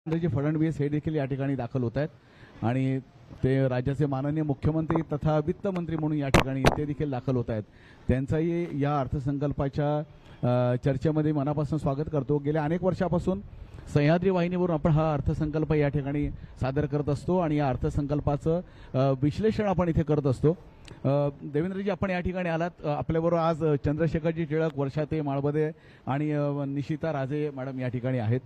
देवेंद्रजी फडणवीस हे देखील या ठिकाणी दाखल होत आहेत आणि ते राज्याचे माननीय मुख्यमंत्री तथा वित्तमंत्री म्हणून या ठिकाणी ते देखील दाखल होत आहेत। त्यांचाही या अर्थसंकल्पाच्या चर्चेमध्ये मनापासून स्वागत करतो। गेल्या अनेक वर्षापासून सह्याद्री वाहिनीवरून आपण हा अर्थसंकल्प या ठिकाणी सादर करत असतो आणि या अर्थसंकल्पाचं विश्लेषण आपण इथे करत असतो। देवेंद्रजी आपण या ठिकाणी आलात, आपल्याबरोबर आज चंद्रशेखरजी टिळक, वर्षाते माळबदे आणि निशिता राजे मॅडम या ठिकाणी आहेत।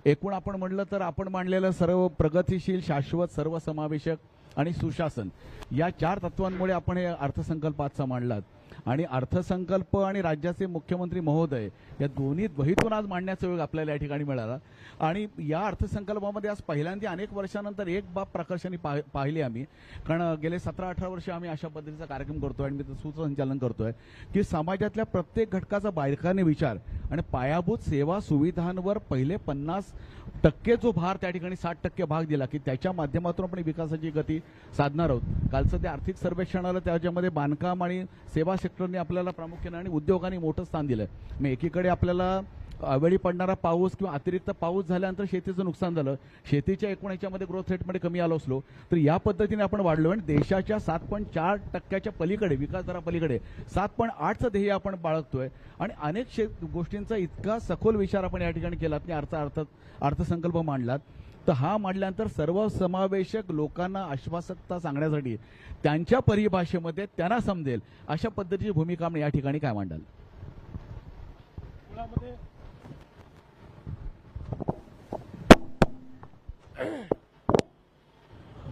एकूण आपण म्हटलं तर आपण मांडलेलं सर्व प्रगतिशील, शाश्वत, सर्वसमावेशक आणि सुशासन या 4 तत्वांमुळे आपण हे अर्थसंकल्प आजचा मांडलात आणि अर्थसंकल्प आणि राज्याचे मुख्यमंत्री महोदय या दोन्ही द्वहीतून आज मांडण्याचा योग आपल्याला या ठिकाणी मिळाला। आणि या अर्थसंकल्पामध्ये आज पहिल्यांदा अनेक वर्षानंतर एक बाब प्रकर्षाने पाहिली आम्ही, कारण गेले 17-18 वर्ष आम्ही अशा पद्धतीचा कार्यक्रम करतोय आणि मी सूत्रसंचालन करतोय की समाजातल्या प्रत्येक घटकाचा बारकाईने विचार आणि पायाभूत सेवा सुविधांवर पहिले 50% जो भार त्या ठिकाणी 60% भाग दिला की त्याच्या माध्यमातून आपण विकासाची गती साधणार आहोत। कालचं ते आर्थिक सर्वेक्षण आलं, त्याच्यामध्ये बांधकाम आणि सेवा सेक्टरने आपल्याला प्रामुख्याने आणि उद्योगांनी मोठं स्थान दिलं। मग एकीकडे आपल्याला अवेळी पडणारा पाऊस किंवा अतिरिक्त पाऊस झाल्यानंतर शेतीचं नुकसान झालं, शेतीच्या एकूण याच्यामध्ये ग्रोथ रेटमध्ये कमी आलो असलो तर या पद्धतीने आपण वाढलो आणि देशाच्या 7.4% पलीकडे, विकास दरापलीकडे 7.8चं ध्येय आपण बाळगतोय आणि अनेक गोष्टींचा इतका सखोल विचार आपण या ठिकाणी केला आणि अर्थसंकल्प मांडलात। तर हा मांडल्यानंतर सर्वसमावेशक लोकांना आश्वासकता सांगण्यासाठी त्यांच्या परिभाषेमध्ये त्यांना समजेल अशा पद्धतीची भूमिका आपण या ठिकाणी काय मांडाल?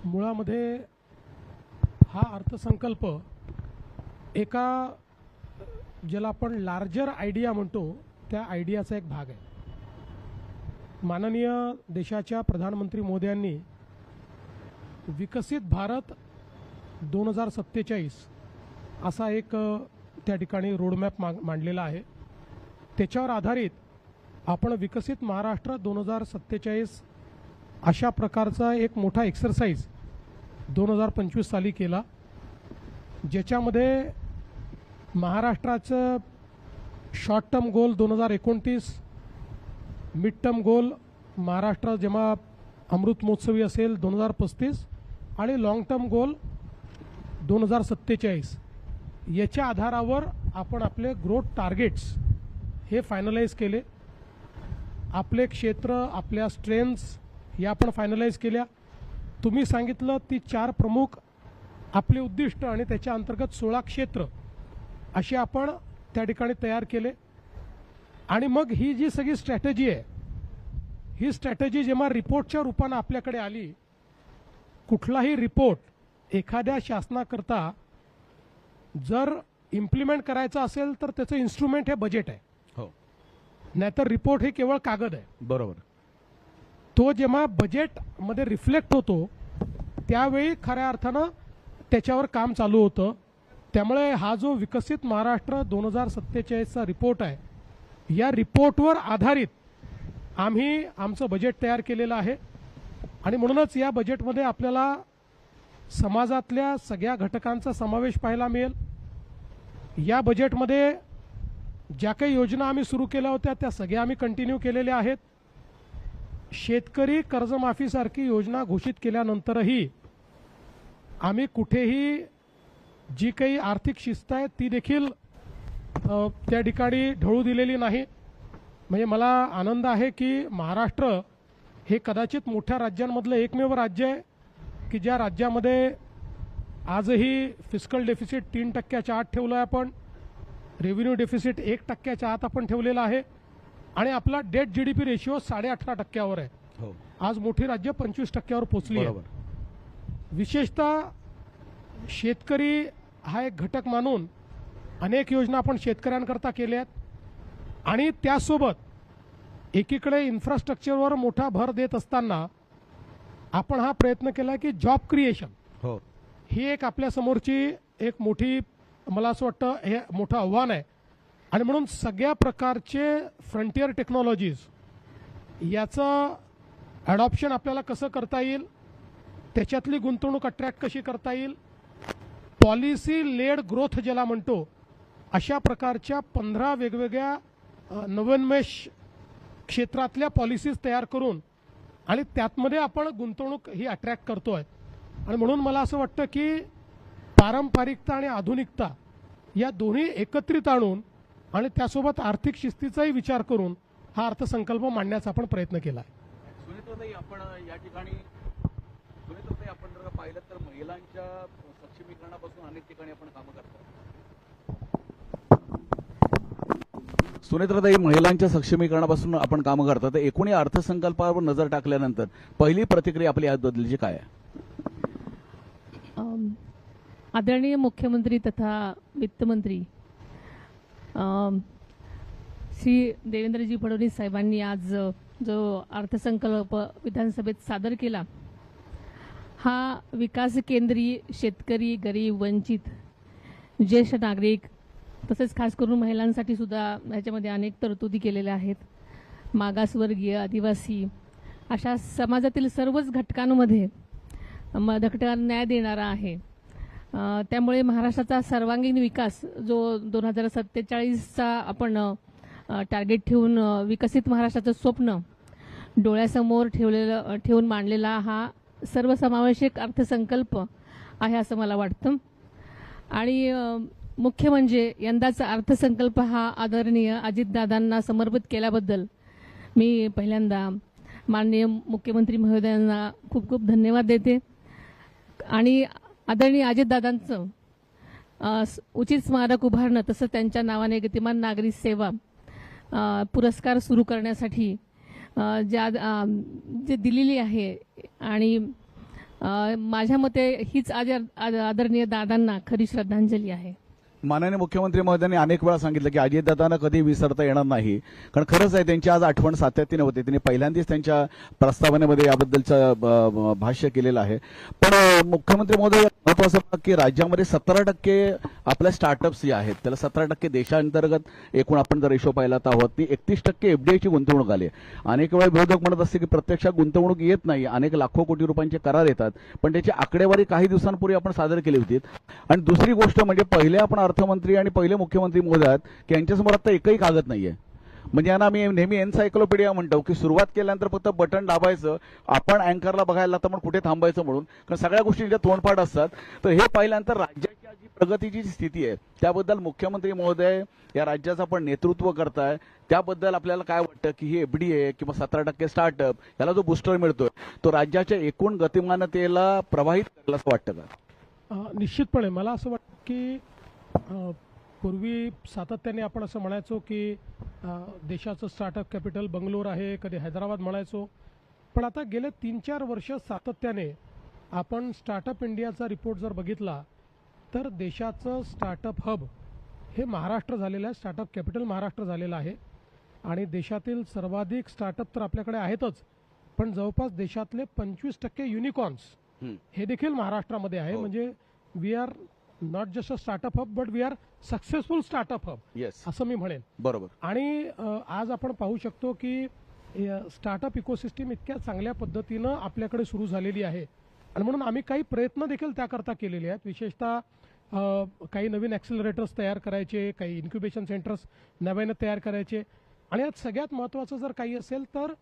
मुळामध्ये हा अर्थसंकल्प एका ज्याला आपण लार्जर आयडिया म्हणतो त्या आयडियाचा एक भाग आहे। माननीय देशाच्या प्रधानमंत्री मोदयांनी विकसित भारत 2047 असा एक त्या ठिकाणी रोडमॅप मांडलेला आहे। त्याच्यावर आधारित आपण विकसित महाराष्ट्र 2047 अशा प्रकारचा एक मोठा एक्सरसाइज 2025 साली केला, ज्याच्यामध्ये महाराष्ट्राचं short term goal 2029, mid term goal Maharashtra जेव्हा अमृत महोत्सवी असेल 2035 आणि लॉंग टर्म गोल 2047 याच्या आधारावर आपण आपले ग्रोथ टार्गेट्स हे फायनलाइज केले। आपले क्षेत्र, आपल्या स्ट्रेंथ्स या आपण फायनलाइज केल्या। तुम्ही सांगितलं ती 4 प्रमुख आपले उद्दिष्ट आणि त्याच्या अंतर्गत 16 क्षेत्र असे आपण त्या ठिकाणी तयार केले। आणि मग ही जी सगळी स्ट्रॅटेजी आहे, ही स्ट्रॅटेजी जेव्हा रिपोर्टच्या रूपाने आपल्याकडे आली, कुठलाही रिपोर्ट एखाद्या शासनाकरता जर इम्प्लिमेंट करायचा असेल तर त्याचं इन्स्ट्रुमेंट हे बजेट आहे, हो, नाहीतर रिपोर्ट हे केवळ कागद आहे। बरोबर। तो जेव्हा बजेटमध्ये रिफ्लेक्ट होतो त्यावेळी खऱ्या अर्थानं त्याच्यावर काम चालू होतं। त्यामुळे हा जो विकसित महाराष्ट्र 2047चा रिपोर्ट आहे, या रिपोर्टवर आधारित आम्ही आमचं बजेट तयार केलेलं आहे आणि म्हणूनच या बजेटमध्ये आपल्याला समाजातल्या सगळ्या घटकांचा समावेश पाहायला मिळेल। या बजेटमध्ये ज्या काही योजना आम्ही सुरू केल्या होत्या त्या सगळ्या आम्ही कंटिन्यू केलेल्या आहेत। शेतकरी कर्जमाफीसारखी योजना घोषित केल्यानंतरही आम्ही कुठेही जी काही आर्थिक शिस्त आहे ती देखील त्या ठिकाणी ढळू दिलेली नाही। म्हणजे मला आनंद आहे की महाराष्ट्र हे कदाचित मोठ्या राज्यांमधलं एकमेव राज्य आहे की ज्या राज्यामध्ये आजही फिस्कल डेफिसिट 3%च्या आत ठेवलं आहे, आपण रेव्हेन्यू डेफिसिट 1%च्या आत आपण ठेवलेला आहे आणि आपला डेट GDP रेशिओ 18.5%वर आहे। हो, आज मोठी राज्य 25%वर पोहोचली आहे। विशेषतः शेतकरी हा एक घटक मानून अनेक योजना आपण शेतकऱ्यांकरता केल्या आहेत आणि त्यासोबत एकीकडे इन्फ्रास्ट्रक्चरवर मोठा भर देत असताना आपण हा प्रयत्न केला की जॉब क्रिएशन, हो, ही एक आपल्या समोरची एक मोठी, मला असं वाटतं हे मोठं आव्हान आहे। आणि म्हणून सगळ्या प्रकारचे फ्रंटियर टेक्नॉलॉजीज याचं ॲडॉप्शन आपल्याला कसं करता येईल, त्याच्यातली गुंतवणूक अट्रॅक्ट कशी करता येईल, पॉलिसी लेड ग्रोथ ज्याला म्हणतो, अशा प्रकारच्या 15 वेगवेगळ्या नवोन्मेष क्षेत्रातल्या पॉलिसीज तयार करून आणि त्यातमध्ये आपण गुंतवणूक ही अट्रॅक्ट करतोय. आणि म्हणून मला असं वाटतं की पारंपरिकता आणि आधुनिकता या दोन्ही एकत्रित आणून आणि त्यासोबत आर्थिक शिस्तीचाही विचार करून हा अर्थसंकल्प मांडण्याचा आपण प्रयत्न केला आहे. सुनीताताई, आपण या ठिकाणी आपण जर पाहिलं तर महिलांच्या सक्षमीकरणापासून अनेक ठिकाणी आपण कामं करतो. सुनेत्राताई, महिलांच्या सक्षमीकरणापासून आपण कामं करतात. तर एकूण या अर्थसंकल्पावर नजर टाकल्यानंतर पहिली प्रतिक्रिया आपली याबद्दलची काय आहे? आदरणीय मुख्यमंत्री तथा वित्तमंत्री श्री देवेंद्रजी फडणवीस साहेबांनी आज जो अर्थसंकल्प विधानसभेत सादर केला, हा विकास केंद्री, शेतकरी, गरीब, वंचित, ज्येष्ठ नागरिक तसेच खास करून महिलांसाठी सुद्धा ह्याच्यामध्ये अनेक तरतुदी केलेल्या आहेत. मागासवर्गीय, आदिवासी अशा समाजातील सर्वच घटकांमध्ये घटकांना न्याय देणारा आहे. त्यामुळे महाराष्ट्राचा सर्वांगीण विकास जो 2047चा आपण टार्गेट ठेवून विकसित महाराष्ट्राचं स्वप्न डोळ्यासमोर ठेवून मांडलेला हा सर्वसमावेशक अर्थसंकल्प आहे असं मला वाटतं. आणि मुख्य म्हणजे यंदाचा अर्थसंकल्प हा आदरणीय अजितदादांना समर्पित केल्याबद्दल मी पहिल्यांदा माननीय मुख्यमंत्री महोदयांना खूप खूप धन्यवाद देते. आणि आदरणीय अजितदादांचं उचित स्मारक उभारणं तसंच त्यांच्या नावाने गतिमान नागरी सेवा पुरस्कार सुरू करण्यासाठी जे दिलेली आहे आणि माझ्या मते हीच आदरणीय दादांना खरी श्रद्धांजली आहे. माननीय मुख्यमंत्री महोदयांनी अनेक वेळा सांगितलं की अजितदादांना कधी विसरता येणार नाही, कारण खरंच आहे त्यांची आज आठवण सातत्याने होते. त्यांनी पहिल्यांदाच त्यांच्या प्रस्तावनेमध्ये याबद्दलचं भाष्य केलेलं आहे. पण मुख्यमंत्री महोदय महत्वाचं की राज्यामध्ये 17% आपल्या स्टार्टअप्स जे आहेत त्याला 17% देशांतर्गत एकूण आपण जर रेशो पाहिला तर आहोत ती 31% एफडीआयची गुंतवणूक आली. अनेक वेळा विरोधक म्हणत असते की प्रत्यक्षात गुंतवणूक येत नाही, अनेक लाखो कोटी रुपयांचे करार येतात, पण त्याची आकडेवारी काही दिवसांपूर्वी आपण सादर केली होती. आणि दुसरी गोष्ट म्हणजे पहिले आपण अर्थमंत्री आणि पहिले मुख्यमंत्री महोदय आहेत की यांच्यासमोर आता एकही कागद नाहीये. म्हणजे यांना आम्ही नेहमी एन्सायक्लोपीडिया म्हणतो की सुरुवात केल्यानंतर फक्त बटन दाबायचं, आपण अँकरला बघायला तर मग कुठे थांबायचं म्हणून, कारण सगळ्या गोष्टी तोंडपाठ असतात. तर हे पाहिल्यानंतर राज्याची जी प्रगतीची स्थिती आहे त्याबद्दल मुख्यमंत्री महोदय या राज्याचं आपण नेतृत्व करताय, त्याबद्दल आपल्याला काय वाटतं की ही एफडीए किंवा 17% स्टार्टअप याला जो बूस्टर मिळतोय तो राज्याच्या एकूण गतिमानतेला प्रभावित करेल असं वाटतं का? निश्चितपणे मला असं वाटतं की पूर्वी सातत्याने आपण असं म्हणायचो की देशाचं स्टार्टअप कॅपिटल बंगलोर आहे, कधी हैदराबाद म्हणायचो. पण आता गेले 3-4 वर्ष सातत्याने आपण स्टार्टअप इंडियाचा रिपोर्ट जर बघितला तर देशाचं स्टार्टअप हब हे महाराष्ट्र झालेलं आहे, स्टार्टअप कॅपिटल महाराष्ट्र झालेलं आहे. आणि देशातील सर्वाधिक स्टार्टअप तर आपल्याकडे आहेतच, पण जवळपास देशातले 25% युनिकॉर्न्स हे देखील महाराष्ट्रामध्ये आहे. म्हणजे we are not just a startup hub but we are successful startup hub असं मी म्हणेन. बरोबर. आणि आज आपण पाहू शकतो की स्टार्टअप इकोसिस्टीम इतक्या चांगल्या पद्धतीनं आपल्याकडे सुरू झालेली आहे. आणि म्हणून आम्ही काही प्रयत्न देखील त्याकरता केलेले आहेत. विशेषतः काही नवीन ॲक्सिलरेटर्स तयार करायचे, काही इन्क्युबेशन सेंटर्स नव्यानं तयार करायचे. आणि यात सगळ्यात महत्त्वाचं जर काही असेल तर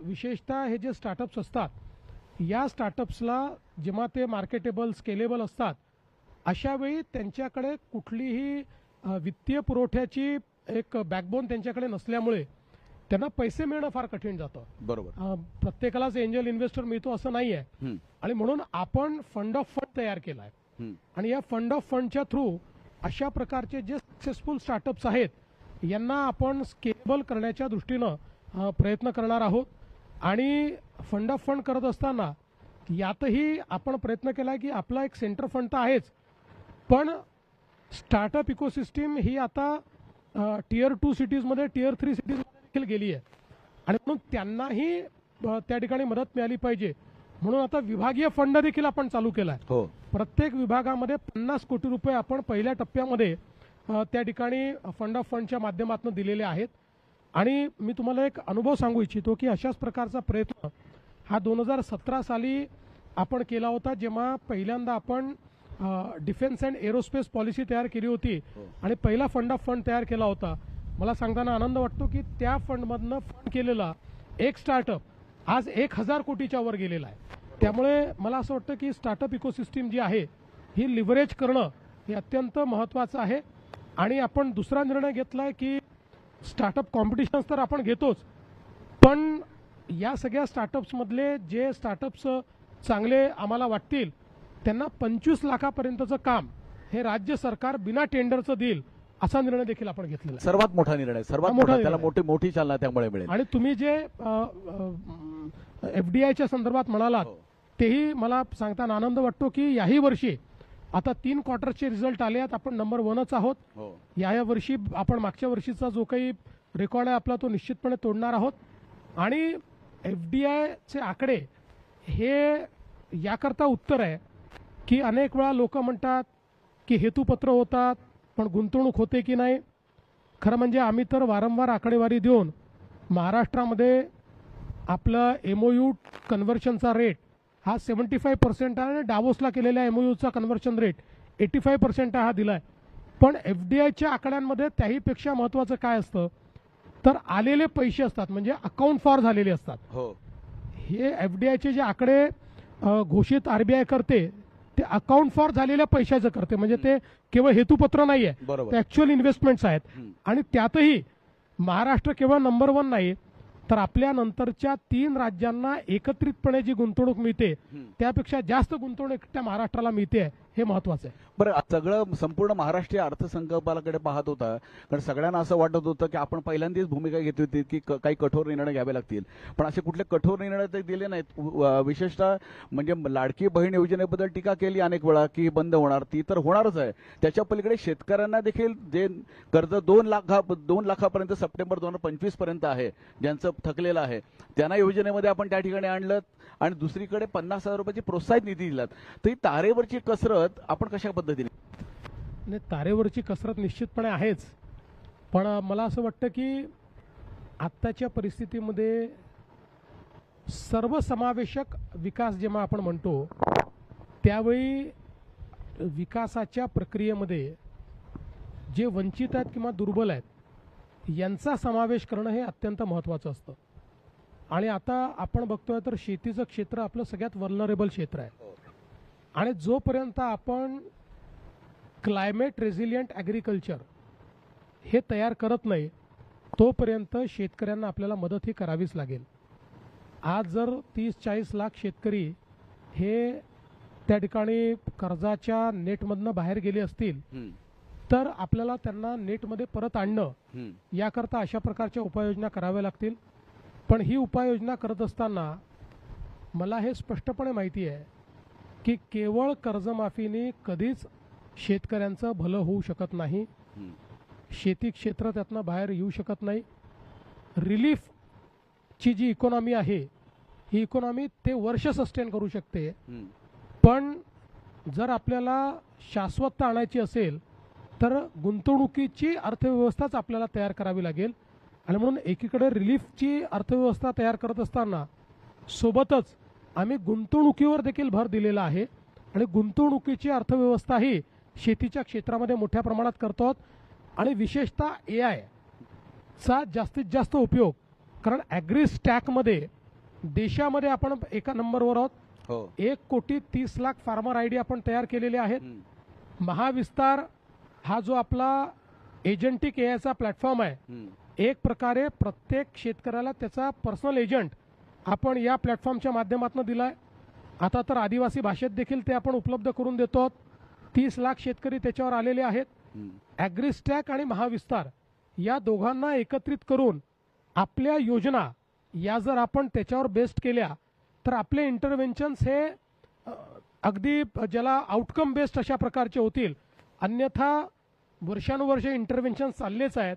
विशेषतः हे जे स्टार्टअप्स असतात या स्टार्टअप्सला जेव्हा ते मार्केटेबल स्केलेबल असतात अशा वेळी त्यांच्याकडे कुठलीही वित्तीय पुरवठ्याची एक बॅकबोन त्यांच्याकडे नसल्यामुळे त्यांना पैसे मिळणं फार कठीण जातं. बरोबर. प्रत्येकालाच एंजल इन्व्हेस्टर मिळतो असं नाही आहे. आणि म्हणून आपण फंड ऑफ फंड तयार केला आहे. आणि या फंड ऑफ फंडच्या थ्रू अशा प्रकारचे जे सक्सेसफुल स्टार्टअप्स आहेत यांना आपण स्केलेबल करण्याच्या दृष्टीनं प्रयत्न करणार आहोत. आणि फंड ऑफ फंड करत असताना यातही आपण प्रयत्न केला की आपला एक सेंटर फंड तर आहेच, पण स्टार्टअप इकोसिस्टीम ही आता टियर 2 सिटीजमध्ये, टियर 3 सिटीजमध्ये देखील गेली आहे. आणि म्हणून त्यांनाही त्या ठिकाणी मदत मिळाली पाहिजे म्हणून आता विभागीय फंड देखील आपण चालू केला आहे. हो. प्रत्येक विभागामध्ये 50 कोटी रुपये आपण पहिल्या टप्प्यामध्ये त्या ठिकाणी फंड ऑफ फंडच्या माध्यमातून दिलेले आहेत. आणि मी तुम्हाला एक अनुभव सांगू इच्छितो की अशाच प्रकारचा प्रयत्न हा 2017 साली आपण केला होता, जेव्हा पहिल्यांदा आपण डिफेन्स अँड एरोस्पेस पॉलिसी तयार केली होती आणि पहिला फंड ऑफ फंड तयार केला होता. मला सांगताना आनंद वाटतो की त्या फंडमधनं फंड केलेला एक स्टार्टअप आज 1000 कोटीच्या वर गेलेला आहे. त्यामुळे मला असं वाटतं की स्टार्टअप इकोसिस्टीम जी आहे ही लिव्हरेज करणं हे अत्यंत महत्त्वाचं आहे. आणि आपण दुसरा निर्णय घेतला आहे की स्टार्टअप कॉम्पिटिशन्स तर आपण घेतोच, पण या सगळ्या स्टार्टअप्समधले जे स्टार्टअप्स चांगले आम्हाला वाटतील त्यांना 25 लाखापर्यंतचं काम हे राज्य सरकार बिना टेंडरचं देईल असा निर्णय देखील आपण घेतलेला आहे. सर्वात मोठा निर्णय, सर्वात मोठा मोठा, त्याला निर्णय. मोठी चालना त्यामुळे मिळेल. आणि तुम्ही जे FDIच्या संदर्भात म्हणालात हो. तेही मला सांगताना आनंद वाटतो की याही वर्षी आता 3 क्वार्टरचे रिझल्ट आले आहेत, आपण नंबर 1च आहोत. हो. या वर्षी आपण मागच्या वर्षीचा जो काही रेकॉर्ड आहे आपला तो निश्चितपणे तोडणार आहोत. आणि FDIचे आकडे हे याकरता उत्तर आहे की अनेक वेळा लोक म्हणतात की हेतुपत्र होतात पण गुंतवणूक होते की नाही. खरं म्हणजे आम्ही तर वारंवार आकडेवारी देऊन महाराष्ट्रामध्ये आपलं MOU कन्व्हर्शनचा रेट हा 75% आहे आणि डावोसला केलेल्या MOUचा कन्व्हर्शन रेट 85% हा दिला आहे. पण FDIच्या आकड्यांमध्ये त्याहीपेक्षा महत्त्वाचं काय असतं तर आलेले पैसे असतात, म्हणजे अकाउंट फॉर झालेले असतात. हो. हे FDIचे जे आकडे घोषित RBI करते ते अकाउंट फॉर झालेल्या पैशाचं करते, म्हणजे ते केवळ हेतुपत्र नाही आहे, बरोबर. ते ऍक्च्युअल इन्व्हेस्टमेंट्स आहेत. आणि त्यातही महाराष्ट्र केवळ नंबर 1 नाही तर आपल्या नंतरच्या 3 राज्यांना एकत्रितपणे जी गुंतवणूक मिळते त्यापेक्षा जास्त गुंतवणूक एकट्या महाराष्ट्राला मिळते हे महत्वाचं आहे. बरं, सगळं संपूर्ण महाराष्ट्रीय अर्थसंकल्पाकडे पाहत होता, कारण सगळ्यांना असं वाटत होतं की आपण पहिल्यांदाच भूमिका घेतली होती की काही कठोर निर्णय घ्यावे लागतील, पण असे कुठले कठोर निर्णय ते दिले नाहीत. विशेषतः म्हणजे लाडकी बहीण योजनेबद्दल टीका केली अनेक वेळा की बंद होणार, ती तर होणारच आहे. त्याच्या पलीकडे शेतकऱ्यांना देखील जे कर्ज 2 लाखापर्यंत सप्टेंबर 2025 पर्यंत आहे, ज्यांचं थकलेलं आहे, त्यांना योजनेमध्ये आपण त्या ठिकाणी आणलं. आणि दुसरीकडे 50,000 रुपयाची प्रोत्साहित निधी दिलात. तर ही तारेवरची कसरत आपण कशा पद्धतीने? नाही, तारेवरची कसरत निश्चितपणे आहेच, पण मला असं वाटतं की आत्ताच्या परिस्थितीमध्ये सर्वसमावेशक विकास जेव्हा आपण म्हणतो त्यावेळी विकासाच्या प्रक्रियेमध्ये जे वंचित आहेत किंवा दुर्बल आहेत यांचा समावेश करणं हे अत्यंत महत्त्वाचं असतं. आणि आता आपण बघतोय तर शेतीचं क्षेत्र आपलं सगळ्यात वल्नरेबल क्षेत्र आहे. आणि जोपर्यंत आपण क्लायमेट रेझिलियंट ॲग्रिकल्चर हे तयार करत नाही तोपर्यंत शेतकऱ्यांना आपल्याला मदत ही करावीच लागेल. आज जर 30-40 लाख शेतकरी हे त्या ठिकाणी कर्जाच्या नेटमधनं बाहेर गेले असतील तर आपल्याला त्यांना नेटमध्ये परत आणणं याकरता अशा प्रकारच्या उपाययोजना कराव्या लागतील. पण ही उपाययोजना करत असताना मला हे स्पष्टपणे माहिती आहे की केवळ कर्जमाफीने कधीच शेतकऱ्यांचं भलं होऊ शकत नाही. शेती क्षेत्र त्यातनं बाहेर येऊ शकत नाही. रिलीफची जी इकॉनॉमी आहे ही इकॉनॉमी ते वर्ष सस्टेन करू शकते, पण जर आपल्याला शाश्वतता आणायची असेल तर गुंतवणुकीची अर्थव्यवस्थाच आपल्याला तयार करावी लागेल. आणि म्हणून एकीकडे रिलीफची अर्थव्यवस्था तयार करत असताना सोबतच आम्ही गुंतवणुकीवर देखील भर दिलेला आहे. आणि गुंतवणुकीची अर्थव्यवस्था ही शेतीच्या क्षेत्रामध्ये मोठ्या प्रमाणात करतो आहोत. आणि विशेषतः AI चा जास्तीत जास्त उपयोग, कारण ॲग्रीस्टॅकमध्ये देशामध्ये आपण एका नंबरवर आहोत. 1,30,00,000 फार्मर ID आपण तयार केलेले आहेत. महाविस्तार हा जो आपला एजंटिक AIचा प्लॅटफॉर्म आहे, एक प्रकारे प्रत्येक शेतकऱ्याला त्याचा पर्सनल एजंट आपण या प्लॅटफॉर्मच्या माध्यमातून दिलाय. आता तर आदिवासी भाषेत देखील ते आपण उपलब्ध करून देतो. 30 लाख शेतकरी त्याच्यावर आलेले आहेत. ॲग्रीस्टॅक आणि महाविस्तार या दोघांना एकत्रित करून आपल्या योजना या जर आपण त्याच्यावर बेस्ड केल्या तर आपले इंटरव्हेन्शन्स हे अगदी ज्याला आउटकम बेस्ड अशा प्रकारचे होतील. अन्यथा वर्षानुवर्ष इंटरव्हेन्शन चाललेच आहेत,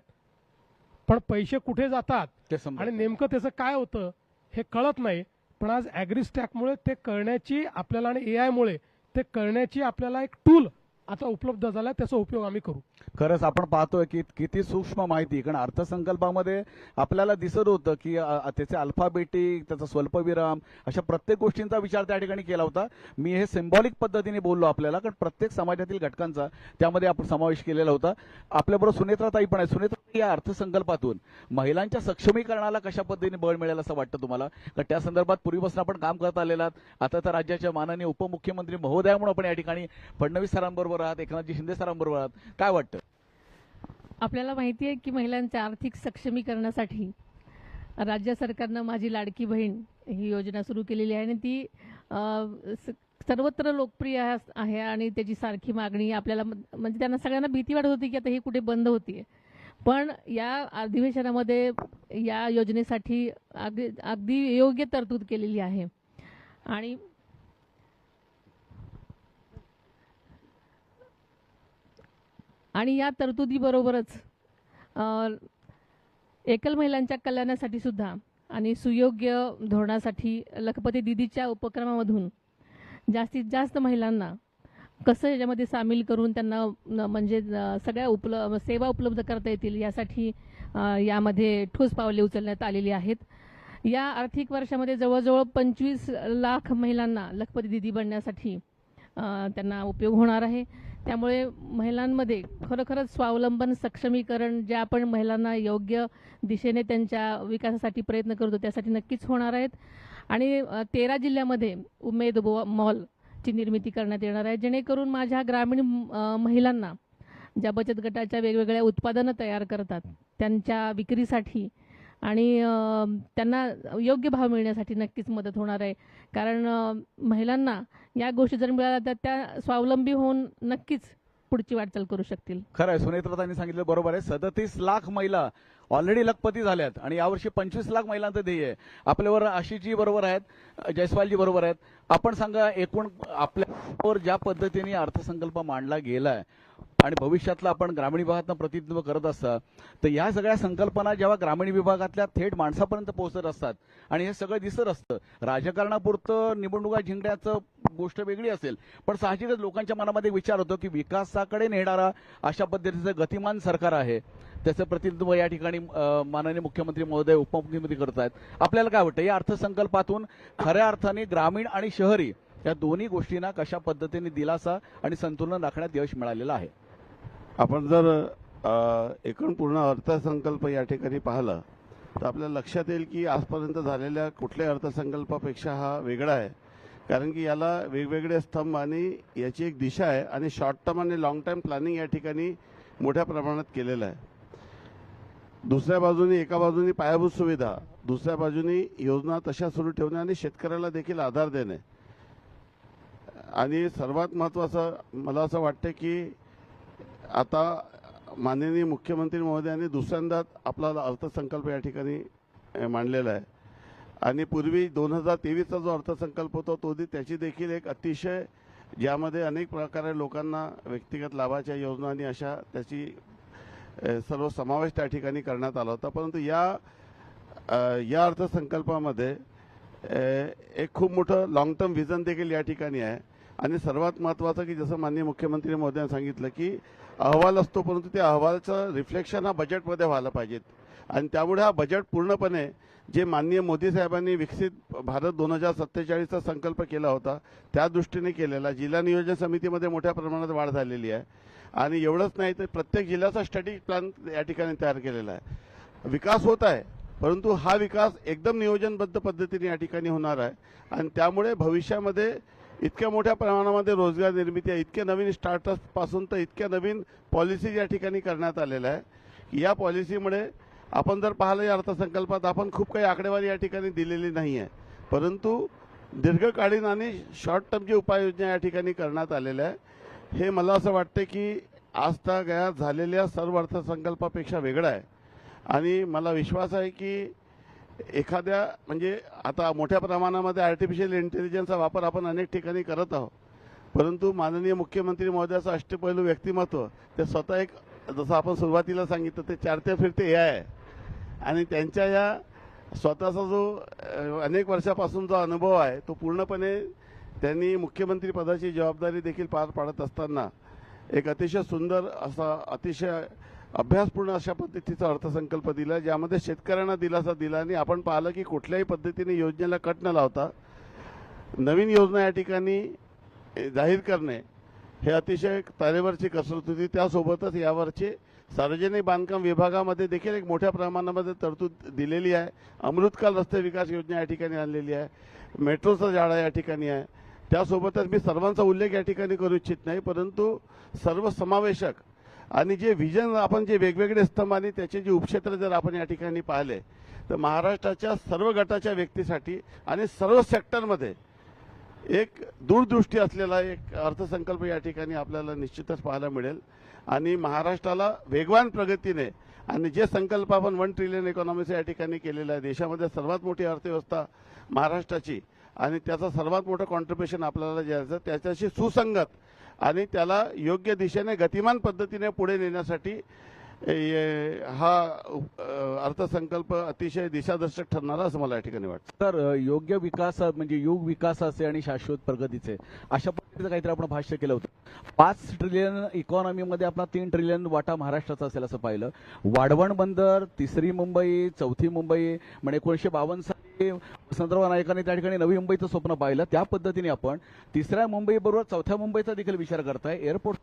पण पैसे कुठे जातात आणि नेमकं त्याचं काय होतं हे कळत नाही. पण आज ॲग्रीस्टॅकमुळे ते कळण्याची आपल्याला आणि AI मुळे ते कळण्याची आपल्याला एक टूल आता उपलब्ध झाला, त्याचा उपयोग आम्ही करू. खरंच आपण पाहतोय की किती सूक्ष्म माहिती, कारण अर्थसंकल्पामध्ये आपल्याला दिसत होतं की त्याचे अल्फाबेटिक, त्याचा स्वल्पविराम, अशा प्रत्येक गोष्टींचा विचार त्या ठिकाणी केला होता. मी हे सिंबॉलिक पद्धतीने बोललो आपल्याला, कारण प्रत्येक समाजातील घटकांचा त्यामध्ये आपण समावेश केलेला होता. आपल्याबरोबर सुनेत्राताई पण आहे. सुनेत्राताई, या अर्थसंकल्पातून महिलांच्या सक्षमीकरणाला कशा पद्धतीने बळ मिळेल असं वाटतं तुम्हाला? कारण त्या संदर्भात पूर्वीपासून आपण काम करत आलेला आहात. आता तर राज्याच्या माननीय उपमुख्यमंत्री महोदया म्हणून आपण या ठिकाणी फडणवीस सरांबरोबर आहात, एकनाथजी शिंदे सरांबरोबर आहात. काय वाटतं? आपल्याला माहिती आहे की महिलांच्या आर्थिक सक्षमीकरणासाठी राज्य सरकारनं माझी लाडकी बहीण ही योजना सुरू केलेली आहे आणि ती सर्वत्र लोकप्रिय आहे आणि त्याची सारखी मागणी आपल्याला म्हणजे त्यांना सगळ्यांना भीती वाटत होती की आता ही कुठे बंद होतीये. पण या अधिवेशनामध्ये या योजनेसाठी अगदी योग्य तरतूद केलेली आहे. आणि या तरतुदीबरोबरच एकल महिलांच्या कल्याणासाठी सुद्धा आणि सुयोग्य धोरणासाठी लखपती दीदीच्या उपक्रमामधून जास्तीत जास्त महिलांना कसं याच्यामध्ये सामील करून त्यांना म्हणजे सगळ्या सेवा उपलब्ध करता येतील यासाठी यामध्ये ठोस पावले उचलण्यात आलेली आहेत. या आर्थिक वर्षामध्ये जवळजवळ 25 लाख महिलांना लखपती दीदी बनण्यासाठी त्यांना उपयोग होणार आहे. त्यामुळे महिलांमध्ये खरोखरच स्वावलंबन सक्षमीकरण जे आपण महिलांना योग्य दिशेने त्यांच्या विकासासाठी प्रयत्न करतो त्यासाठी नक्कीच होणार आहेत. आणि 13 जिल्ह्यामध्ये उमेद मॉलची निर्मिती करण्यात येणार आहे, जेणेकरून माझ्या ग्रामीण महिलांना ज्या बचत गटाच्या वेगवेगळ्या उत्पादनं तयार करतात त्यांच्या विक्रीसाठी आणि त्यांना योग्य भाव मिळण्यासाठी नक्कीच मदत होणार आहे. कारण महिलांना या गोष्टी जर मिळाल्या तर त्या स्वावलंबी होऊन नक्कीच पुढची वाटचाल करू शकतील. खरं आहे, सुनेत्राताईंनी सांगितलं बरोबर आहे. 37 लाख महिला ऑलरेडी लखपती झाल्यात आणि यावर्षी 25 लाख महिलांचं ध्येय आहे. आपल्यावर आशिषजी बरोबर आहेत, जयस्वालजी बरोबर आहेत. आपण सांगा, एकूण आपल्यावर ज्या पद्धतीने अर्थसंकल्प मांडला गेलाय आणि भविष्यातला आपण ग्रामीण विभागातनं प्रतिनिधित्व करत असता, तर या सगळ्या संकल्पना जेव्हा ग्रामीण विभागातल्या थेट माणसापर्यंत पोहोचत असतात आणि हे सगळं दिसत असतं, राजकारणापुरतं निवडणुका जिंकण्याचं गोष्ट वेगळी असेल, पण साहजिकच लोकांच्या मनामध्ये विचार होतो की विकासाकडे नेणारा अशा पद्धतीचं गतिमान सरकार आहे, त्याचं प्रतिनिधित्व या ठिकाणी माननीय मुख्यमंत्री महोदय, उपमुख्यमंत्री करत आहेत. आपल्याला काय वाटतं, या अर्थसंकल्पातून खऱ्या अर्थाने ग्रामीण आणि शहरी या दोन्ही गोष्टींना कशा पद्धतीने दिलासा आणि संतुलन राखण्यात यश मिळालेलं आहे? आपण जर एकूण पूर्ण अर्थसंकल्प या ठिकाणी पाहिला तर आपल्याला लक्षात येईल की आजपर्यंत झालेल्या कुठल्याही अर्थसंकल्पापेक्षा हा वेगळा आहे. कारण की याला वेगवेगळे स्तंभ आणि याची एक दिशा आहे आणि शॉर्ट टर्म आणि लॉंग टर्म प्लॅनिंग या ठिकाणी मोठ्या प्रमाणात केलेलं आहे. दुसऱ्या बाजूने, एका बाजूने पायाभूत सुविधा, दुसऱ्या बाजूने योजना तशा सुरू ठेवणे आणि शेतकऱ्याला देखील आधार देणे. आणि सर्वात महत्त्वाचं मला असं वाटतं की आता माननीय मुख्यमंत्री महोदयांनी दुसऱ्यांदा आपला अर्थसंकल्प या ठिकाणी मांडलेला आहे. आणि पूर्वी 2023चा जो अर्थसंकल्प होता तो त्याची देखील एक अतिशय ज्यामध्ये अनेक प्रकारे लोकांना व्यक्तिगत लाभाच्या योजना आणि अशा त्याची सर्व समावेश त्या ठिकाणी करण्यात आला होता. परंतु या अर्थसंकल्पामध्ये एक खूप मोठं लॉंग टर्म व्हिजन देखील या ठिकाणी आहे. आणि सर्वात महत्त्वाचं की जसं माननीय मुख्यमंत्री महोदयांनी सांगितलं की अहवाल असतो, परंतु त्या अहवालाचं रिफ्लेक्शन हा बजेटमध्ये व्हायला पाहिजे. आणि त्यामुळे हा बजेट पूर्णपणे जे माननीय मोदी साहेबांनी विकसित भारत 2047चा संकल्प केला होता त्या दृष्टीने केलेला. जिल्हा नियोजन समितीमध्ये मोठ्या प्रमाणात वाढ झालेली आहे. आणि एवढंच नाही तर प्रत्येक जिल्ह्याचा स्ट्रॅटेजिक प्लॅन या ठिकाणी तयार केलेला आहे. विकास होत आहे, परंतु हा विकास एकदम नियोजनबद्ध पद्धतीने या ठिकाणी होणार आहे. आणि त्यामुळे भविष्यामध्ये इतक्या मोठ्या प्रमाणामध्ये रोजगार निर्मिती आहे, इतके नवीन स्टार्टअप पासून तर इतक्या नवीन पॉलिसी या ठिकाणी करण्यात आलेल्या आहे. या पॉलिसीमुळे आपण जर पाहिलं या अर्थसंकल्पात आपण खूप काही आकडेवारी या ठिकाणी दिलेली नाही आहे, परंतु दीर्घकालीन आणि शॉर्ट टर्मची उपाययोजना या ठिकाणी करण्यात आलेल्या आहे. हे मला असं वाटतं की आजतागायत झालेल्या सर्व अर्थसंकल्पापेक्षा वेगळा आहे. आणि मला विश्वास आहे की एखाद्या म्हणजे आता मोठ्या प्रमाणामध्ये आर्टिफिशियल इंटेलिजन्सचा वापर आपण अनेक ठिकाणी करत आहोत, परंतु माननीय मुख्यमंत्री महोदयाचं अष्टपैलू व्यक्तिमत्व ते स्वतः एक जसं आपण सुरुवातीला सांगितलं ते चारते फिरते एआय आहे. आणि त्यांच्या या स्वतःचा जो अनेक वर्षापासून जो अनुभव आहे तो पूर्णपणे त्यांनी मुख्यमंत्री पदाची जबाबदारी देखील पार पाडत असताना एक अतिशय सुंदर असा अतिशय अभ्यासपूर्ण अशा पद्धतीचा अर्थसंकल्प दिला, ज्यामध्ये शेतकऱ्यांना दिलासा दिला आणि आपण पाहिलं की कुठल्याही पद्धतीने योजनेला कट न लावता नवीन योजना या ठिकाणी जाहीर करणे हे अतिशय तारेवरची कसरत होती. त्यासोबतच यावरची सार्वजनिक बांधकाम विभागामध्ये देखील एक मोठ्या प्रमाणामध्ये तरतूद दिलेली आहे. अमृतकाल रस्ते विकास योजना या ठिकाणी आणलेली आहे. मेट्रोचा जाळा या ठिकाणी आहे. त्यासोबतच मी सर्वांचा उल्लेख या ठिकाणी करू इच्छित नाही, परंतु सर्वसमावेशक आणि जे व्हिजन आपण जे वेगवेगळे स्तंभ आणि त्याचे जे उपक्षेत्र जर आपण या ठिकाणी पाहिले तर महाराष्ट्राच्या सर्व गटाच्या व्यक्तीसाठी आणि सर्व सेक्टरमध्ये एक दूरदृष्टी असलेला एक अर्थसंकल्प या ठिकाणी आपल्याला निश्चितच पाहायला मिळेल. आणि महाराष्ट्राला वेगवान प्रगतीने आणि जे संकल्प आपण 1 ट्रिलियन इकॉनॉमीचा या ठिकाणी केलेला आहे, देशामध्ये सर्वात मोठी अर्थव्यवस्था महाराष्ट्राची आणि त्याचा सर्वात मोठं कॉन्ट्रिब्युशन आपल्याला द्यायचं, त्याच्याशी सुसंगत आणि त्याला योग्य दिशेने गतिमान पद्धतीने पुढे नेण्यासाठी हा अर्थसंकल्प अतिशय दिशादर्शक ठरणारा असं मला या ठिकाणी वाटतं. तर योग्य विकास म्हणजे युग विकासाचे आणि शाश्वत प्रगतीचे अशा पद्धतीचं काहीतरी आपण भाष्य केलं होतं. 5 ट्रिलियन इकॉनॉमीमध्ये आपला 3 ट्रिलियन वाटा महाराष्ट्राचा असेल असं पाहिलं. वाढवण बंदर, तिसरी मुंबई, चौथी मुंबई म्हणजे 1952 साली वसंतराव नाईकांनी त्या ठिकाणी नवी मुंबईचं स्वप्न पाहिलं. त्या पद्धतीने आपण तिसऱ्या मुंबईबरोबर चौथ्या मुंबईचा देखील विचार करताय, एअरपोर्ट.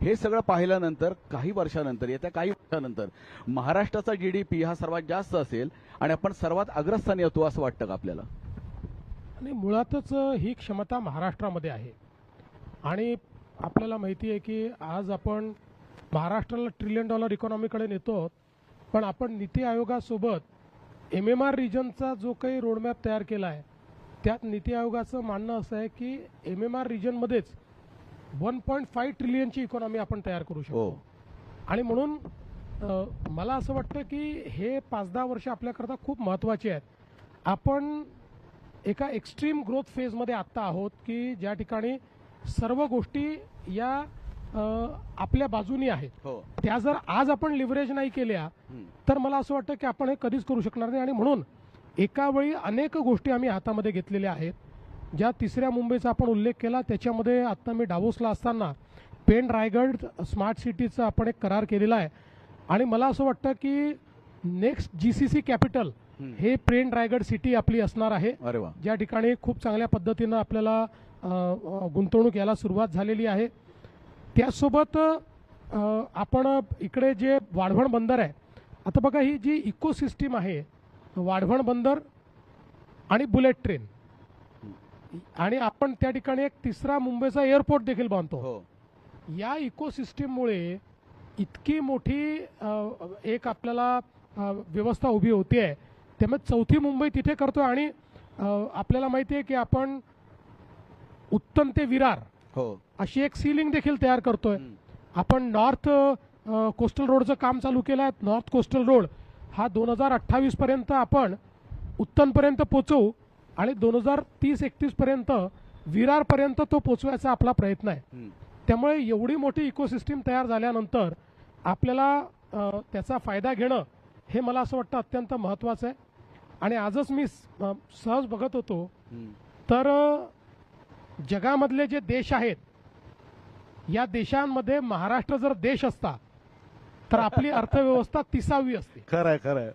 हे सगळं पाहिल्यानंतर काही वर्षानंतर येत्या काही वर्षानंतर महाराष्ट्राचा GDP हा सर्वात जास्त असेल आणि आपण सर्वात अग्रस्थानी येतो असं वाटतं का आपल्याला? आणि मुळातच ही क्षमता महाराष्ट्रामध्ये आहे. आणि आपल्याला माहिती आहे की आज आपण महाराष्ट्राला $1 ट्रिलियन इकॉनॉमीकडे नेतो, पण आपण नीती आयोगासोबत MMR रिजनचा जो काही रोडमॅप तयार केला आहे त्यात नीती आयोगाचं म्हणणं असं आहे की MMR रिजनमध्येच 1.5 ट्रिलियनची इकॉनॉमी आपण तयार करू शकतो. आणि म्हणून मला असं वाटतं की हे 5-10 वर्ष आपल्याकरता खूप महत्त्वाची आहेत. आपण एका एक्स्ट्रीम ग्रोथ फेजमध्ये आत्ता आहोत की ज्या ठिकाणी सर्व गोष्टी या आपल्या बाजूनी आहेत. त्या जर आज आपण लिव्हरेज नाही केल्या तर मला असं वाटतं की आपण हे कधीच करू शकणार नाही. आणि म्हणून एका वेळी अनेक गोष्टी आम्ही हातामध्ये घेतलेल्या आहेत. ज्या तिसऱ्या मुंबईचा आपण उल्लेख केला त्याच्यामध्ये आत्ता मी डावोसला असताना पेण रायगड स्मार्ट सिटीचा आपण एक करार केलेला आहे. आणि मला असं वाटतं की नेक्स्ट GCC कॅपिटल हे पेण रायगड सिटी आपली असणार आहे, ज्या ठिकाणी खूप चांगल्या पद्धतीनं आपल्याला गुंतवणूक यायला सुरुवात झालेली आहे. त्यासोबत आपण इकडे जे वाढवण बंदर आहे, आता बघा ही जी इकोसिस्टीम आहे वाढवण बंदर आणि बुलेट ट्रेन, आणि आपण त्या ठिकाणी एक तिसरा मुंबईचा एअरपोर्ट देखील बांधतो. या इकोसिस्टीममुळे इतकी मोठी एक आपल्याला व्यवस्था उभी होती आहे. त्यामुळे चौथी मुंबई तिथे करतोय. आणि आपल्याला माहिती आहे की आपण उत्तम ते विरार अशी एक सीलिंग देखील तयार करतोय. आपण नॉर्थ कोस्टल रोडचं काम चालू केलं आहे. नॉर्थ कोस्टल रोड हा 2028 पर्यंत आपण उत्तनपर्यंत पोहोचवू आणि 2030-31 पर्यंत विरारपर्यंत तो पोचवायचा आपला प्रयत्न आहे. त्यामुळे एवढी मोठी इकोसिस्टीम तयार झाल्यानंतर आपल्याला त्याचा फायदा घेणं हे मला असं वाटतं अत्यंत महत्त्वाचं आहे. आणि आजच मी सहज बघत होतो तर जगामधले जे देश आहेत या देशांमध्ये महाराष्ट्र जर देश असता तर आपली अर्थव्यवस्था 30वी असते. खरंय खरंय,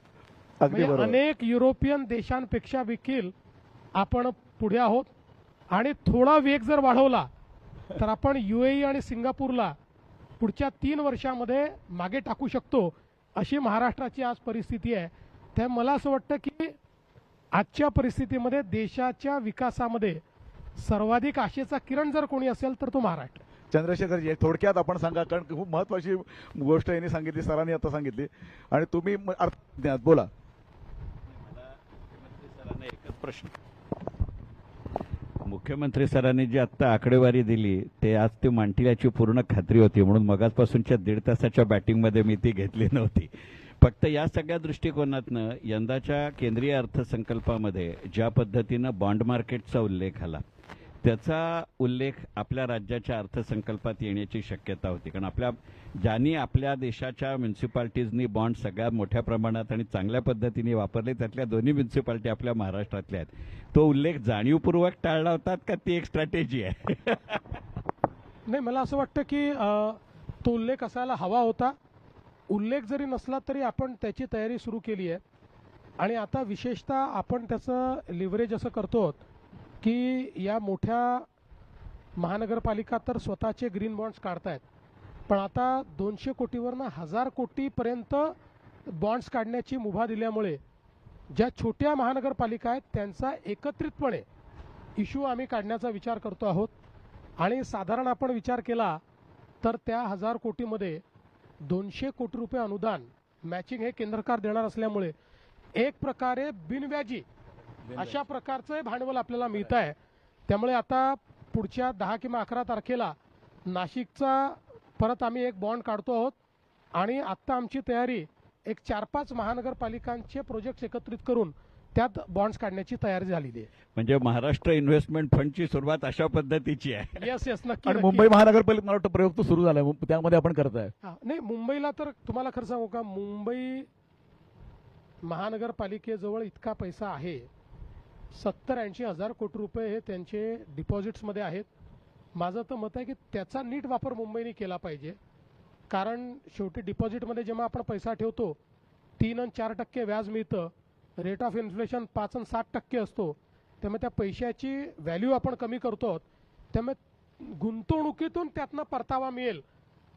अगदी बरोबर. अनेक युरोपियन देशांपेक्षा देखील आपण पुढे आहोत. आणि थोडा वेग जर वाढवला तर आपण UAE आणि सिंगापूरला पुढच्या 3 वर्षामध्ये मागे टाकू शकतो, अशी महाराष्ट्राची आज परिस्थिती आहे. त्यामुळे मला असं वाटतं की आजच्या परिस्थितीमध्ये देशाच्या विकासामध्ये सर्वाधिक आशेचा किरण जर कोणी असेल तर तो महाराष्ट्र. चंद्रशेखरजी, थोडक्यात आपण सांगा, कारण खूप महत्वाची गोष्ट यांनी सांगितली, सरांनी आता सांगितली आणि तुम्ही बोला. सरांना एकच प्रश्न. मुख्यमंत्री सरांनी जी आत्ता आकडेवारी दिली ते आज ती मांडतील याची पूर्ण खात्री होती, म्हणून मगाचपासूनच्या 1.5 तासाच्या बॅटिंगमध्ये मी ती घेतली नव्हती. फक्त या सगळ्या दृष्टिकोनातनं यंदाच्या केंद्रीय अर्थसंकल्पामध्ये ज्या पद्धतीनं बॉन्ड मार्केटचा उल्लेख आला त्याचा उल्लेख आपल्या राज्याच्या अर्थसंकल्पात येण्याची शक्यता होती. कारण ज्यांनी आपल्या देशाच्या म्युन्सिपाल्टीजनी बॉन्ड सगळ्यात मोठ्या प्रमाणात आणि चांगल्या पद्धतीने वापरले त्यातल्या 2 म्युन्सिपाल्टी आपल्या महाराष्ट्रातल्या आहेत. तो उल्लेख जाणीवपूर्वक टाळला होता का ती एक स्ट्रॅटेजी आहे? नाही, मला असं वाटतं की तो उल्लेख असायला हवा होता. उल्लेख जरी नसला तरी आपण त्याची तयारी सुरू केली आहे. आणि आता विशेषतः आपण त्याचं लिव्हरेज असं करतो की या मोठ्या महानगरपालिका तर स्वतःचे ग्रीन बॉन्ड्स काढतायत, पण आता 200 कोटीवरनं 1000 कोटीपर्यंत बॉन्ड्स काढण्याची मुभा दिल्यामुळे ज्या छोट्या महानगरपालिका आहेत त्यांचा एकत्रितपणे इश्यू आम्ही काढण्याचा विचार करतो आहोत. आणि साधारण आपण विचार केला तर त्या 1000 कोटीमध्ये 200 कोटी रुपये अनुदान मॅचिंग हे केंद्र सरकार देणार असल्यामुळे एक प्रकारे बिनव्याजी अशा प्रकारचं भांडवल आपल्याला मिळत आहे. त्यामुळे आता पुढच्या 10 किंवा 11 तारखेला नाशिकचा परत आम्ही एक बॉन्ड काढतो आहोत. आणि आत्ता आमची तयारी एक 4-5 महानगरपालिकांचे प्रोजेक्ट एकत्रित करून त्यात बॉन्ड्स काढण्याची तयारी झालेली आहे. म्हणजे महाराष्ट्र इन्व्हेस्टमेंट फंडची सुरुवात अशा पद्धतीची आहे. येस येस, नक्की आणि नक्की. मुंबई महानगरपालिकेत मला वाटतं प्रयोग तो सुरू झाला आहे, त्यामध्ये आपण करताय. नाही, मुंबईला तर तुम्हाला खरं सांगू का, मुंबई महानगरपालिकेजवळ इतका पैसा आहे, 70-80 हजार कोटी रुपये हे त्यांचे डिपॉझिट्समध्ये आहेत. माझं तर मत आहे की त्याचा नीट वापर मुंबईने केला पाहिजे. कारण शेवटी डिपॉझिटमध्ये जेव्हा आपण पैसा ठेवतो 3 आणि 4% व्याज मिळतं, रेट ऑफ इन्फ्लेशन 5 आणि 7% असतो. त्यामुळे त्या पैशाची व्हॅल्यू आपण कमी करतो आहोत. त्यामुळे गुंतवणुकीतून त्यातनं परतावा मिळेल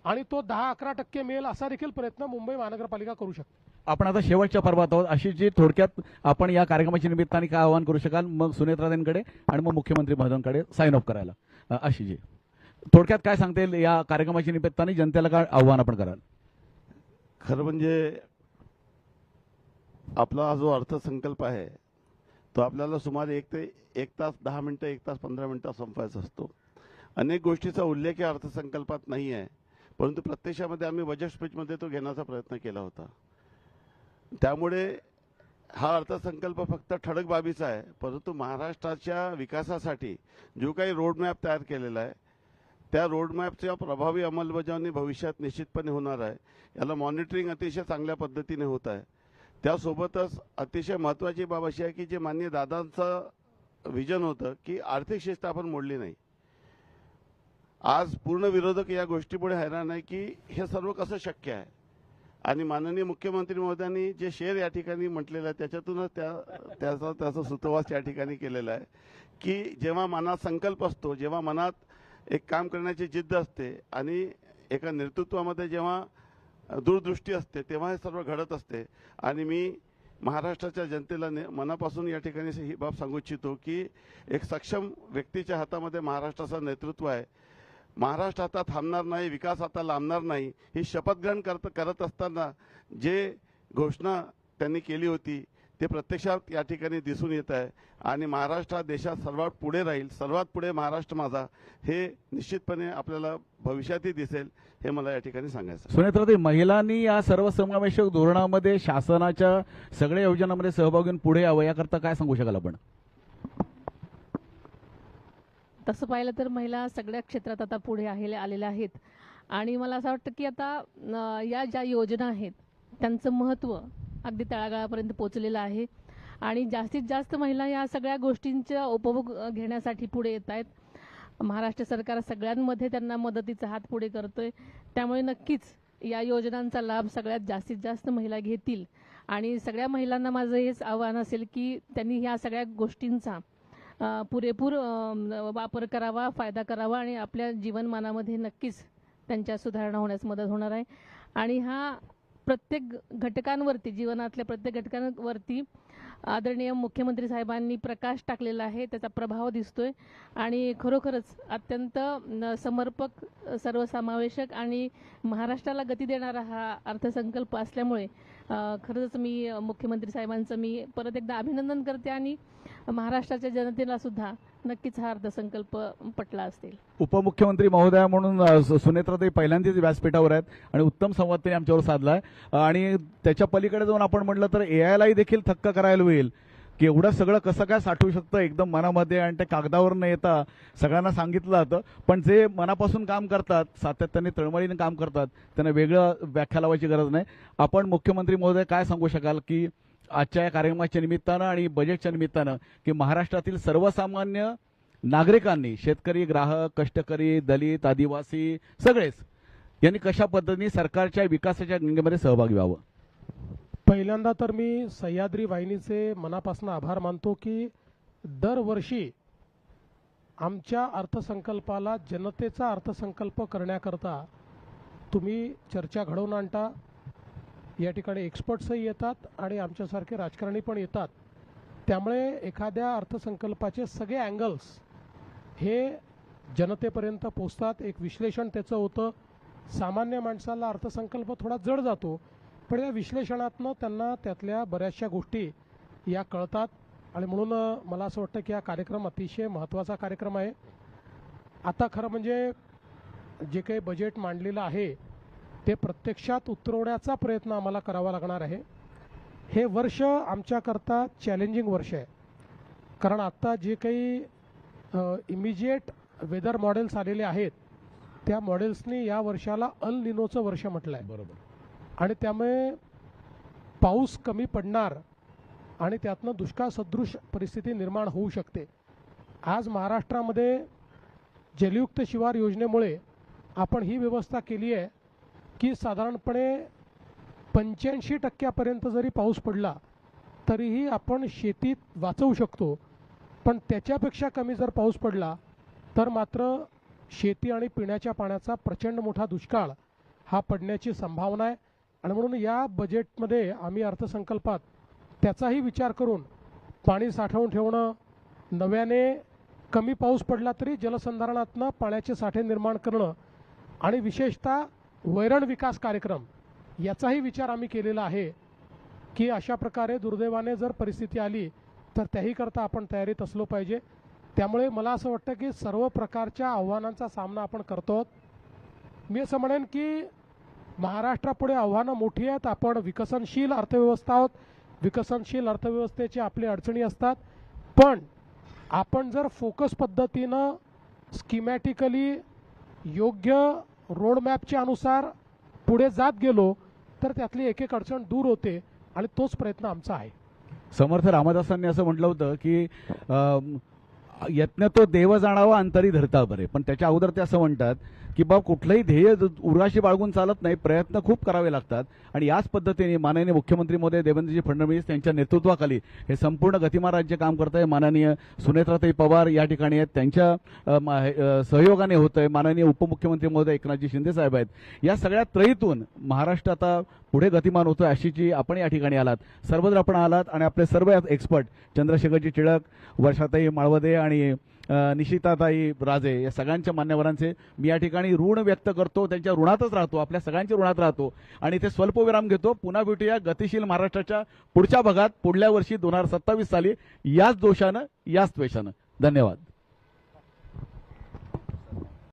आणि तो 10-11% मिळेल असा देखील प्रयत्न मुंबई महानगरपालिका करू शकते. आपण आता शेवटच्या पर्वात आहोत. अशी जी थोडक्यात आपण या कार्यक्रमाच्या निमित्ताने काय आवाहन करू शकाल, मग सुनेत्राताईंकडे आणि मग मुख्यमंत्री महोदयांकडे साइन ऑफ करायला. आशीजी, थोडक्यात काय सांगता येईल या कार्यक्रमाच्या निमित्ताने जनतेला काय आव्हान आपण कराल? खरं म्हणजे आपला हा जो अर्थसंकल्प आहे तो आपल्याला सुमारे 1 तास 10 मिनिटं, 1 तास 15 मिनिटं संपवायचा असतो. अनेक गोष्टीचा उल्लेख या अर्थसंकल्पात नाही आहे, परंतु प्रत्यक्षामध्ये आम्ही बजेट स्पीचमध्ये तो घेण्याचा प्रयत्न केला होता. त्यामुळे हा अर्थसंकल्प फक्त ठळक बाबीचा आहे, परंतु महाराष्ट्राच्या विकासासाठी जो काही रोडमॅप तयार केलेला आहे त्या रोडमॅपच्या प्रभावी अंमलबजावणी भविष्यात निश्चितपणे होणार आहे. याला मॉनिटरिंग अतिशय चांगल्या पद्धतीने होत आहे. त्यासोबतच अतिशय महत्त्वाची बाब अशी आहे की जे माननीय दादांचं विजन होतं की आर्थिक शिस्त आपण मोडली नाही. आज पूर्ण विरोधक या गोष्टीपुढे हैराण आहे की हे सर्व कसं शक्य आहे. आणि माननीय मुख्यमंत्री महोदयांनी जे शेर या ठिकाणी म्हटलेलं आहे त्याच्यातूनच त्याचा सुतोवाच या ठिकाणी केलेला आहे की जेव्हा मनात संकल्प असतो, जेव्हा मनात एक काम करण्याची जिद्द असते आणि एका नेतृत्वामध्ये जेव्हा दूरदृष्टी असते तेव्हा हे सर्व घडत असते. आणि मी महाराष्ट्राच्या जनतेला मनापासून या ठिकाणी ही बाब सांगू इच्छितो की एक सक्षम व्यक्तीच्या हातामध्ये महाराष्ट्राचं नेतृत्व आहे. महाराष्ट्र आता थांबणार नाही, विकास आता लांबणार नाही, ही शपथग्रहण करत असताना जे घोषणा त्यांनी केली होती ते प्रत्यक्षात या ठिकाणी दिसून येत आहे. आणि महाराष्ट्र हा देशात सर्वात पुढे राहील, सर्वात पुढे महाराष्ट्र माझा, हे निश्चितपणे आपल्याला भविष्यातही दिसेल, हे मला या ठिकाणी सांगायचं. सुनेत्राताई, महिलांनी या सर्वसमावेशक धोरणामध्ये शासनाच्या सगळ्या योजनांमध्ये सहभागी होऊन पुढे यावं याकरता काय सांगू शकाल आपण? तसं पाहिलं तर महिला सगळ्या क्षेत्रात आता पुढे आलेल्या आहेत. आणि मला असं वाटतं की आता या ज्या योजना आहेत त्यांचं महत्त्व अगदी तळागाळापर्यंत पोहोचलेलं आहे आणि जास्तीत जास्त महिला या सगळ्या गोष्टींचा उपभोग घेण्यासाठी पुढे येत आहेत. महाराष्ट्र सरकार सगळ्यांमध्ये त्यांना मदतीचा हात पुढे करतोय. त्यामुळे नक्कीच या योजनांचा लाभ सगळ्यात जास्तीत जास्त महिला घेतील. आणि सगळ्या महिलांना माझं हेच आव्हान असेल की त्यांनी ह्या सगळ्या गोष्टींचा पुरेपूर वापर करावा, फायदा करावा आणि आपल्या जीवनमानामध्ये नक्कीच त्यांच्या सुधारणा होण्यास मदत होणार आहे. आणि हा प्रत्येक घटकांवरती, जीवनातल्या प्रत्येक घटकांवरती आदरणीय मुख्यमंत्री साहेबांनी प्रकाश टाकलेला आहे, त्याचा प्रभाव दिसतोय. आणि खरोखरच अत्यंत समर्पक, सर्वसमावेशक आणि महाराष्ट्राला गती देणारा हा अर्थसंकल्प असल्यामुळे खरंच मी मुख्यमंत्री साहेबांचं मी परत एकदा अभिनंदन करते आणि महाराष्ट्राच्या जनतेला सुद्धा नक्कीच हा अर्थसंकल्प पटला असेल. उपमुख्यमंत्री महोदया म्हणून सुनेत्राताई पहिल्यांदाच व्यासपीठावर आहेत आणि उत्तम संवाद त्यांनी आमच्यावर साधलाय. आणि त्याच्या पलीकडे जाऊन आपण म्हटलं तर एआयलाही देखील थक्क करायला होईल की एवढं सगळं कसं काय साठवू शकतं एकदम मनामध्ये आणि ते कागदावर न येता सगळ्यांना सांगितलं जातं. पण जे मनापासून काम करतात, सातत्याने तळमळीने काम करतात, त्यांना वेगळं व्याख्या लावायची गरज नाही. आपण मुख्यमंत्री महोदय काय सांगू शकाल की आजच्या या कार्यक्रमाच्या निमित्तानं आणि बजेटच्या निमित्तानं की महाराष्ट्रातील सर्वसामान्य नागरिकांनी, शेतकरी, ग्राहक, कष्टकरी, दलित, आदिवासी सगळेच यांनी कशा पद्धतीने सरकारच्या विकासाच्या गंगेमध्ये सहभागी व्हावं? पहिल्यांदा तर मी सह्याद्री वाहिनीचे मनापासून आभार मानतो की दरवर्षी आमच्या अर्थसंकल्पाला जनतेचा अर्थसंकल्प करण्याकरता तुम्ही चर्चा घडवून आणता. या ठिकाणी एक्सपर्ट्सही येतात आणि आमच्यासारखे राजकारणी पण येतात. त्यामुळे एखाद्या अर्थसंकल्पाचे सगळे अँगल्स हे जनतेपर्यंत पोचतात. एक विश्लेषण त्याचं होतं. सामान्य माणसाला अर्थसंकल्प थोडा जड जातो, पण या विश्लेषणातनं त्यांना त्यातल्या बऱ्याचशा गोष्टी या कळतात. आणि म्हणून मला असं वाटतं की हा कार्यक्रम अतिशय महत्त्वाचा कार्यक्रम आहे. आता खरं म्हणजे जे काही बजेट मांडलेलं आहे ते प्रत्यक्षात उतरवण्याचा प्रयत्न आम्हाला करावा लागणार आहे. हे वर्ष आमच्याकरता चॅलेंजिंग वर्ष आहे, कारण आत्ता जे काही इमिजिएट वेदर मॉडेल्स आलेले आहेत त्या मॉडेल्सनी या वर्षाला अल निनोचं वर्ष म्हटलं आहे. बरोबर. आणि त्यामुळे पाऊस कमी पडणार आणि त्यातनं दुष्काळ सदृश परिस्थिती निर्माण होऊ शकते. आज महाराष्ट्रामध्ये जलयुक्त शिवार योजनेमुळे आपण ही व्यवस्था केली आहे की साधारणपणे 85% जरी पाऊस पडला तरीही आपण शेतीत वाचवू शकतो. पण त्याच्यापेक्षा कमी जर पाऊस पडला तर मात्र शेती आणि पिण्याच्या पाण्याचा प्रचंड मोठा दुष्काळ हा पडण्याची संभावना आहे. आणि म्हणून या बजेटमध्ये आम्ही अर्थसंकल्पात त्याचाही विचार करून पाणी साठवून ठेवणं, नव्याने कमी पाऊस पडला तरी जलसंधारणातनं पाण्याचे साठे निर्माण करणं आणि विशेषतः वैरण विकास कार्यक्रम याचाही विचार आम्ही केलेला आहे की अशा प्रकारे दुर्दैवाने जर परिस्थिती आली तर त्याही करता आपण तयारीत असलो पाहिजे. त्यामुळे मला असं वाटतं की सर्व प्रकारच्या आव्हानांचा सामना आपण करतो आहोत. मी असं म्हणेन की महाराष्ट्रापुढे आव्हानं मोठी आहेत. आपण विकसनशील अर्थव्यवस्था आहोत. विकसनशील अर्थव्यवस्थेच्या आपल्या अडचणी असतात, पण आपण जर फोकस पद्धतीनं स्कीमॅटिकली योग्य रोडमॅपच्या अनुसार पुढे जात गेलो तर त्यातली एक एक अडचण दूर होते आणि तोच प्रयत्न आमचा आहे. समर्थ रामदासांनी असं म्हटलं होतं की यत्न तो देव जाणावा अंतरी धरता बरे. पण त्याच्या अगोदर ते असं म्हणतात की बाबा कुठलंही ध्येय उराशी बाळगून चालत नाही, प्रयत्न खूप करावे लागतात. आणि याच पद्धतीने माननीय मुख्यमंत्री महोदय देवेंद्रजी फडणवीस यांच्या नेतृत्वाखाली हे संपूर्ण गतिमान राज्य काम करत आहे. माननीय सुनेत्राताई पवार या ठिकाणी आहेत, त्यांच्या सहयोगाने होत आहे. माननीय उपमुख्यमंत्री महोदय एकनाथजी शिंदे साहेब आहेत. या सगळ्या त्रयीतून महाराष्ट्र आता पुढे गतिमान होतोय. अशीची आपण या ठिकाणी आलात, सर्वत्र आपण आलात आणि आपले सर्व एक्सपर्ट चंद्रशेखरजी टिळक, वर्षाताई माळवदे आणि निशिताताई राजे या सगळ्यांच्या मान्यवरांचे मी या ठिकाणी ऋण व्यक्त करतो. त्यांच्या ऋणातच राहतो, आपल्या सगळ्यांच्या ऋणात राहतो आणि ते स्वल्पविराम घेतो. पुन्हा भेटूया गतिशील महाराष्ट्राच्या पुढच्या भागात पुढल्या वर्षी 2027 साली याच दोषानं याच द्वेषानं. धन्यवाद.